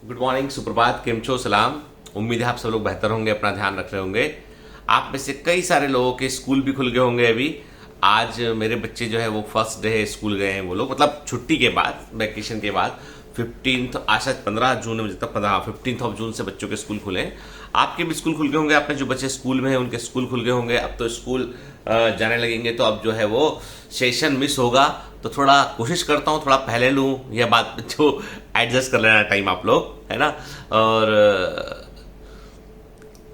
Good morning, सुप्रभात, केम छो, सलाम। उम्मीद है आप सब लोग बेहतर होंगे, अपना ध्यान रख रहे होंगे। आप में से कई सारे लोगों के स्कूल भी खुल गए होंगे अभी। आज मेरे बच्चे जो है वो फर्स्ट डे स्कूल गए हैं, वो लोग मतलब छुट्टी के बाद, वैकेशन के बाद। 15 आज शायद 15 जून मुझे तक 15 ऑफ जून से बच्चों के स्कूल खुले हैं। आपके भी स्कूल खुल गए होंगे, आपने जो बच्चे स्कूल में हैं उनके स्कूल खुल गए होंगे। अब तो स्कूल जाने लगेंगे, तो अब जो है वो सेशन मिस होगा। तो थोड़ा कोशिश करता हूँ थोड़ा पहले लूँ या बाद में, जो एडजस्ट कर लेना टाइम आप लोग, है ना। और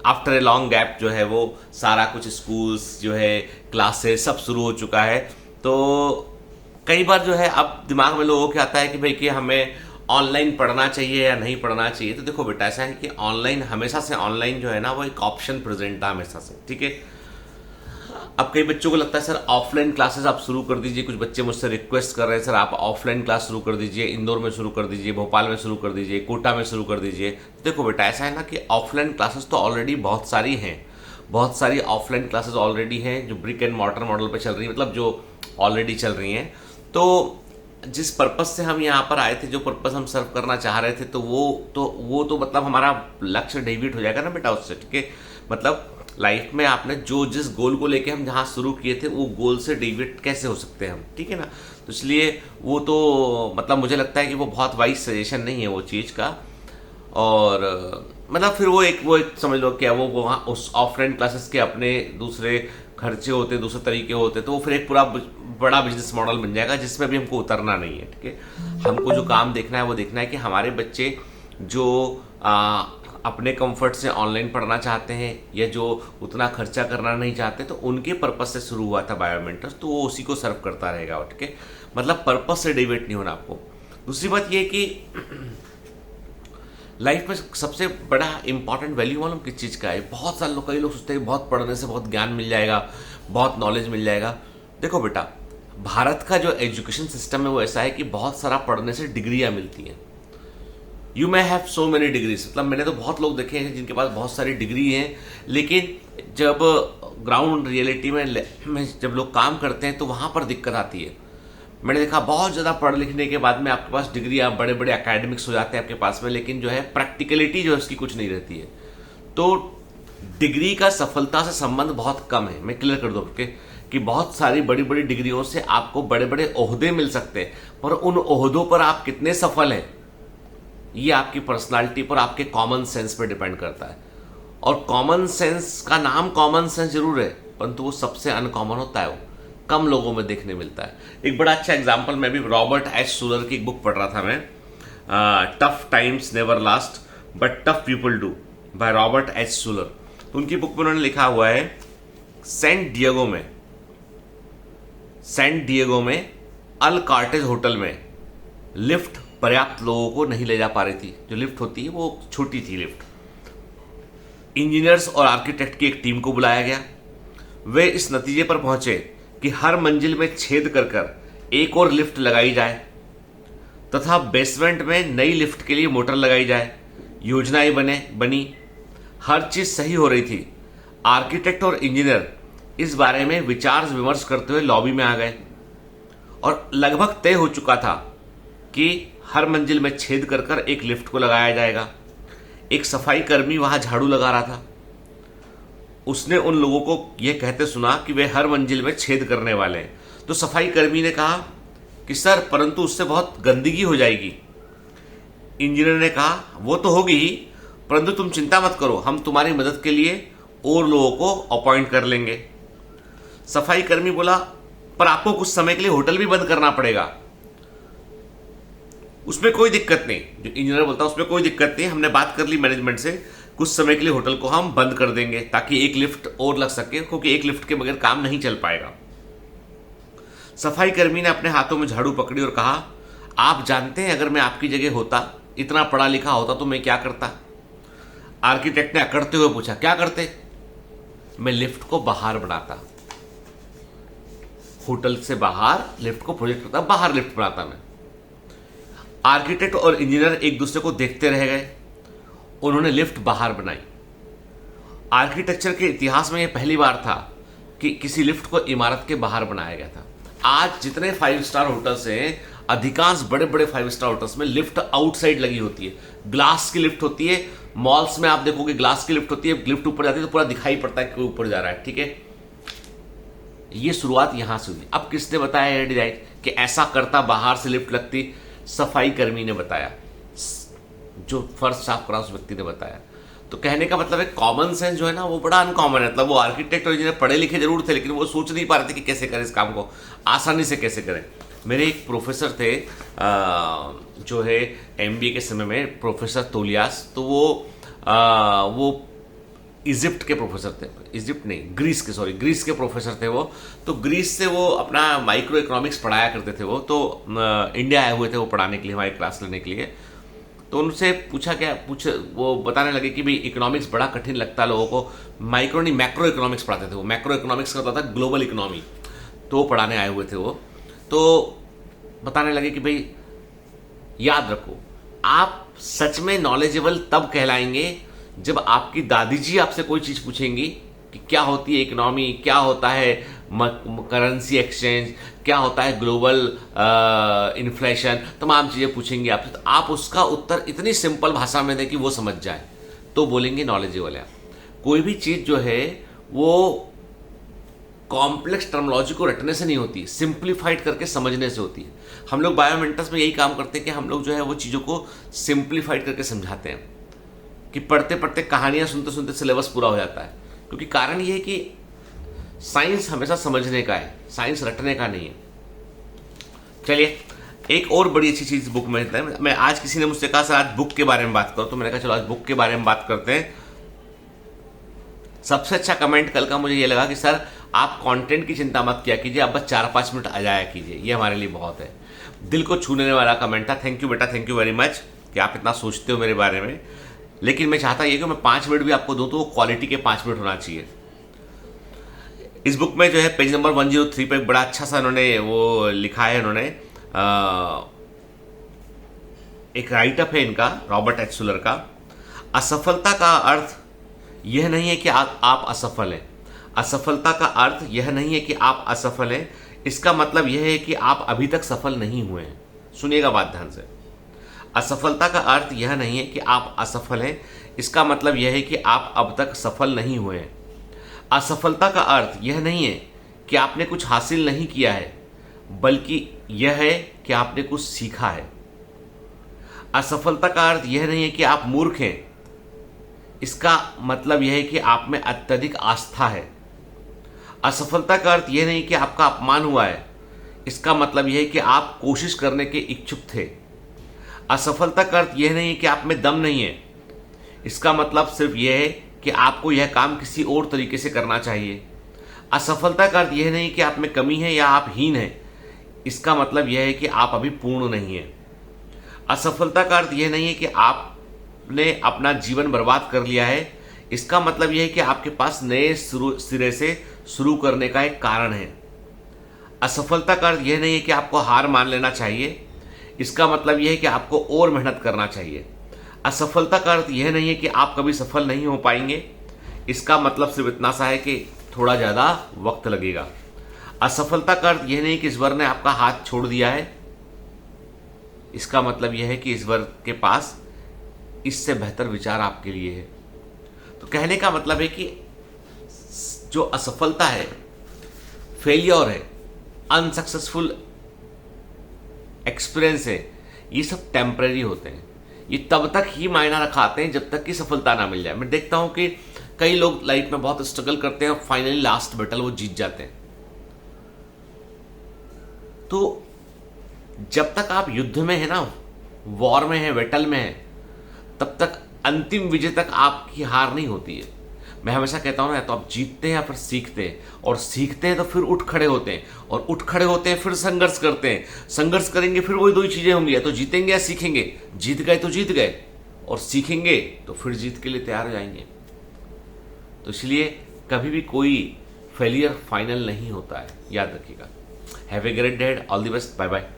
आफ्टर ए लॉन्ग गैप जो है वो सारा कुछ स्कूल्स जो है, क्लासेस सब शुरू हो चुका है। तो कई बार जो है अब दिमाग में लोगों के आता है कि भाई कि हमें ऑनलाइन पढ़ना चाहिए या नहीं पढ़ना चाहिए। तो देखो बेटा, ऐसा है कि ऑनलाइन हमेशा से, ऑनलाइन जो है ना वो एक ऑप्शन प्रेजेंट था हमेशा से, ठीक है। अब कई बच्चों को लगता है सर ऑफलाइन क्लासेस आप शुरू कर दीजिए। कुछ बच्चे मुझसे रिक्वेस्ट कर रहे हैं सर आप ऑफलाइन क्लास शुरू कर दीजिए, इंदौर में शुरू कर दीजिए, भोपाल में शुरू कर दीजिए, कोटा में शुरू कर दीजिए। तो देखो बेटा, ऐसा है ना कि ऑफलाइन क्लासेस तो ऑलरेडी बहुत सारी हैं, बहुत सारी ऑफलाइन क्लासेस ऑलरेडी हैं जो ब्रिक एंड मॉर्टर मॉडल पे चल रही है, मतलब जो ऑलरेडी चल रही हैं। तो जिस पर्पज से हम यहाँ पर आए थे, जो पर्पज हम सर्व करना चाह रहे थे, तो वो तो मतलब हमारा लक्ष्य डेविएट हो जाएगा ना बेटा उससे, ठीक है। मतलब लाइफ में आपने जो जिस गोल को लेके हम जहाँ शुरू किए थे वो गोल से डेविएट कैसे हो सकते हैं हम, ठीक है ना। तो इसलिए वो तो मतलब मुझे लगता है कि वो बहुत वाइज सजेशन नहीं है वो चीज़ का। और मतलब फिर वो एक समझ लो क्या, वो वहाँ उस ऑफलाइन क्लासेस के अपने दूसरे खर्चे होते, दूसरे तरीके होते, तो वो फिर एक पूरा बड़ा बिजनेस मॉडल बन जाएगा जिसमें भी हमको उतरना नहीं है, ठीक है। हमको जो काम देखना है वो देखना है कि हमारे बच्चे जो अपने कंफर्ट से ऑनलाइन पढ़ना चाहते हैं या जो उतना खर्चा करना नहीं चाहते, तो उनके पर्पस से शुरू हुआ था बायोमेंटर्स, तो वो उसी को सर्व करता रहेगा, ठीक है। मतलब पर्पस से डिवेट नहीं होना आपको। दूसरी बात ये कि लाइफ में सबसे बड़ा इंपॉर्टेंट वैल्यू मालूम किस चीज़ का है। बहुत सारे लोग, कई लोग सोचते हैं बहुत पढ़ने से बहुत ज्ञान मिल जाएगा, बहुत नॉलेज मिल जाएगा। देखो बेटा, भारत का जो एजुकेशन सिस्टम है वो ऐसा है कि बहुत सारा पढ़ने से डिग्रियां मिलती हैं। You may have so many degrees, मतलब मैंने तो बहुत लोग देखे हैं जिनके पास बहुत सारी डिग्री हैं, लेकिन जब ग्राउंड रियलिटी में जब लोग काम करते हैं तो वहां पर दिक्कत आती है। मैंने देखा बहुत ज़्यादा पढ़ लिखने के बाद में आपके पास डिग्री, आप बड़े बड़े एकेडमिक्स हो जाते हैं आपके पास में, लेकिन जो है प्रैक्टिकलिटी जो है उसकी कुछ नहीं रहती है। तो डिग्री का सफलता से संबंध बहुत कम है। मैं क्लियर कर दूं कि बहुत सारी बड़ी बड़ी डिग्रियों से आपको बड़े बड़े ओहदे मिल सकते हैं, पर उन ओहदों पर आप कितने सफल हैं ये आपकी पर्सनालिटी पर, आपके कॉमन सेंस पर डिपेंड करता है। और कॉमन सेंस का नाम कॉमन सेंस जरूर है, परंतु वो सबसे अनकॉमन होता है, वो कम लोगों में देखने मिलता है। एक बड़ा अच्छा एग्जाम्पल, मैं भी रॉबर्ट एच सूलर की एक बुक पढ़ रहा था मैं, tough times never last but tough people do, by Robert H Schuller. तो उनकी बुक में उन्होंने लिखा हुआ है, सेंट डिएगो में अल कार्टेज होटल में लिफ्ट पर्याप्त लोगों को नहीं ले जा पा रही थी। जो लिफ्ट होती है वो छोटी थी लिफ्ट। इंजीनियर्स और आर्किटेक्ट की एक टीम को बुलाया गया। वे इस नतीजे पर पहुंचे कि हर मंजिल में छेद कर कर एक और लिफ्ट लगाई जाए तथा बेसमेंट में नई लिफ्ट के लिए मोटर लगाई जाए। योजनाएं बनी, हर चीज सही हो रही थी। आर्किटेक्ट और इंजीनियर इस बारे में विचार विमर्श करते हुए लॉबी में आ गए और लगभग तय हो चुका था कि हर मंजिल में छेद कर कर एक लिफ्ट को लगाया जाएगा। एक सफाई कर्मी वहां झाड़ू लगा रहा था। उसने उन लोगों को यह कहते सुना कि वे हर मंजिल में छेद करने वाले हैं। तो सफाई कर्मी ने कहा कि सर, परंतु उससे बहुत गंदगी हो जाएगी। इंजीनियर ने कहा वो तो होगी ही, परंतु तुम चिंता मत करो, हम तुम्हारी मदद के लिए और लोगों को अपॉइंट कर लेंगे। सफाई कर्मी बोला, पर आपको कुछ समय के लिए होटल भी बंद करना पड़ेगा। उसमें कोई दिक्कत नहीं। जो इंजीनियर बोलता है उसमें कोई दिक्कत नहीं, हमने बात कर ली मैनेजमेंट से, कुछ समय के लिए होटल को हम बंद कर देंगे ताकि एक लिफ्ट और लग सके, क्योंकि एक लिफ्ट के बगैर काम नहीं चल पाएगा। सफाई कर्मी ने अपने हाथों में झाड़ू पकड़ी और कहा, आप जानते हैं अगर मैं आपकी जगह होता, इतना पढ़ा लिखा होता, तो मैं क्या करता। आर्किटेक्ट ने अकड़ते हुए पूछा, क्या करते। मैं लिफ्ट को बाहर बनाता, होटल से बाहर लिफ्ट को प्रोजेक्ट करता, बाहर लिफ्ट बनाता मैं। आर्किटेक्ट और इंजीनियर एक दूसरे को देखते रह गए। उन्होंने लिफ्ट बाहर बनाई। आर्किटेक्चर के इतिहास में यह पहली बार था कि किसी लिफ्ट को इमारत के बाहर बनाया गया था। आज जितने 5 स्टार होटल्स हैं, अधिकांश बड़े बड़े 5 स्टार होटल्स में लिफ्ट आउटसाइड लगी होती है, ग्लास की लिफ्ट होती है। मॉल्स में आप देखोगे ग्लास की लिफ्ट होती है, लिफ्ट ऊपर जाती है तो पूरा दिखाई पड़ता है कि ऊपर जा रहा है, ठीक है। ये शुरुआत यहां से हुई। अब किसने बताया है डिजाइन कि ऐसा करता बाहर से लिफ्ट लगती? सफाई कर्मी ने बताया, जो फर्श साफ करा उस व्यक्ति ने बताया। तो कहने का मतलब है कॉमन सेंस जो है ना वो बड़ा अनकॉमन है। मतलब वो आर्किटेक्ट और इंजीनियर पढ़े लिखे जरूर थे, लेकिन वो सोच नहीं पा रहे थे कि कैसे करें इस काम को, आसानी से कैसे करें। मेरे एक प्रोफेसर थे जो है एमबीए के समय में, प्रोफेसर तोलियास। तो वो इजिप्ट के प्रोफेसर थे, इजिप्ट नहीं ग्रीस के, सॉरी ग्रीस के प्रोफेसर थे वो। तो ग्रीस से वो अपना माइक्रो इकोनॉमिक्स पढ़ाया करते थे वो। तो इंडिया आए हुए थे वो पढ़ाने के लिए, हमारी क्लास लेने के लिए। तो उनसे वो बताने लगे कि भाई इकोनॉमिक्स बड़ा कठिन लगता है लोगों को, माइक्रो नहीं मैक्रो इकोनॉमिक्स पढ़ाते थे वो। मैक्रो इकोनॉमिक्स का होता था ग्लोबल इकोनॉमी, तो वो पढ़ाने आए हुए थे वो। तो बताने लगे कि भाई याद रखो, आप सच में नॉलेजेबल तब कहलाएंगे जब आपकी दादी जी आपसे कोई चीज पूछेंगी कि क्या होती है इकोनॉमी, क्या होता है करेंसी एक्सचेंज, क्या होता है ग्लोबल इन्फ्लेशन, तमाम चीजें पूछेंगी आपसे, तो आप उसका उत्तर इतनी सिंपल भाषा में दें कि वो समझ जाए, तो बोलेंगे नॉलेजेबल है। कोई भी चीज जो है वो कॉम्प्लेक्स टर्मोलॉजी को रटने से नहीं होती, सिंप्लीफाइड करके समझने से होती है। हम लोग बायोमेंटस में यही काम करते हैं कि हम लोग जो है वो चीज़ों को सिंप्लीफाइड करके समझाते हैं, कि पढ़ते पढ़ते कहानियां सुनते सुनते सिलेबस पूरा हो जाता है। क्योंकि कारण ये है कि साइंस हमेशा समझने का है, साइंस रटने का नहीं है। चलिए एक और बड़ी अच्छी चीज़ बुक में है। मैं आज किसी ने मुझसे कहा सर आज बुक के बारे में बात करो, तो मैंने कहा चलो आज बुक के बारे में बात करते हैं। सबसे अच्छा कमेंट कल का मुझे ये लगा कि सर आप कंटेंट की चिंता मत किया कीजिए, आप बस 4-5 मिनट आ जाया कीजिए, ये हमारे लिए बहुत है। दिल को छूने वाला कमेंट था। थैंक यू बेटा, थैंक यू वेरी मच कि आप इतना सोचते हो मेरे बारे में। लेकिन मैं चाहता ये कि मैं 5 मिनट भी आपको दूं तो वो क्वालिटी के 5 मिनट होना चाहिए। इस बुक में जो है पेज नंबर 103 पे बड़ा अच्छा सा उन्होंने वो लिखा है। उन्होंने एक राइटअप है इनका, रॉबर्ट एच सुलर का। असफलता का अर्थ यह नहीं है कि आप असफल हैं। असफलता का अर्थ यह नहीं है कि आप असफल हैं, इसका मतलब यह है कि आप अभी तक सफल नहीं हुए हैं। सुनिएगा बात ध्यान से। असफलता का अर्थ यह नहीं है कि आप असफल हैं, इसका मतलब यह है कि आप अब तक सफल नहीं हुए हैं। असफलता का अर्थ यह नहीं है कि आपने कुछ हासिल नहीं किया है, बल्कि यह है कि आपने कुछ सीखा है। असफलता का अर्थ यह नहीं है कि आप मूर्ख हैं, इसका मतलब यह है कि आप में अत्यधिक आस्था है। असफलता का अर्थ यह नहीं कि आपका अपमान हुआ है, इसका मतलब यह है कि आप कोशिश करने के इच्छुक थे। असफलता का अर्थ यह नहीं है कि आप में दम नहीं है, इसका मतलब सिर्फ यह है कि आपको यह काम किसी और तरीके से करना चाहिए। असफलता का अर्थ यह नहीं कि आप में कमी है या आप हीन हैं, इसका मतलब यह है कि आप अभी पूर्ण नहीं हैं। असफलता का अर्थ यह नहीं है कि आपने अपना जीवन बर्बाद कर लिया है, इसका मतलब यह है कि आपके पास नए सिरे से शुरू करने का एक कारण है। असफलता का अर्थ यह नहीं है कि आपको हार मान लेना चाहिए, इसका मतलब यह है कि आपको और मेहनत करना चाहिए। असफलता का अर्थ यह नहीं है कि आप कभी सफल नहीं हो पाएंगे, इसका मतलब सिर्फ इतना सा है कि थोड़ा ज़्यादा वक्त लगेगा। असफलता का अर्थ यह नहीं कि ईश्वर ने आपका हाथ छोड़ दिया है, इसका मतलब यह है कि ईश्वर के पास इससे बेहतर विचार आपके लिए है। तो कहने का मतलब है कि जो असफलता है, फेलियर है, अनसक्सेसफुल एक्सपीरियंस है, ये सब टेम्परेरी होते हैं। ये तब तक ही मायना रखाते हैं जब तक कि सफलता ना मिल जाए। मैं देखता हूं कि कई लोग लाइफ में बहुत स्ट्रगल करते हैं और फाइनली लास्ट बैटल वो जीत जाते हैं। तो जब तक आप युद्ध में है ना, वॉर में है, बैटल में है, तब तक अंतिम विजय तक आपकी हार नहीं होती है। मैं हमेशा कहता हूं ना, तो आप जीतते हैं या फिर सीखते हैं, और सीखते हैं तो फिर उठ खड़े होते हैं, और उठ खड़े होते हैं फिर संघर्ष करते हैं, संघर्ष करेंगे फिर वही दो ही चीजें होंगी, या तो जीतेंगे या सीखेंगे। जीत गए तो जीत गए, और सीखेंगे तो फिर जीत के लिए तैयार हो जाएंगे। तो इसलिए कभी भी कोई फेलियर फाइनल नहीं होता है, याद रखिएगा। Have a great day, all the best, bye bye.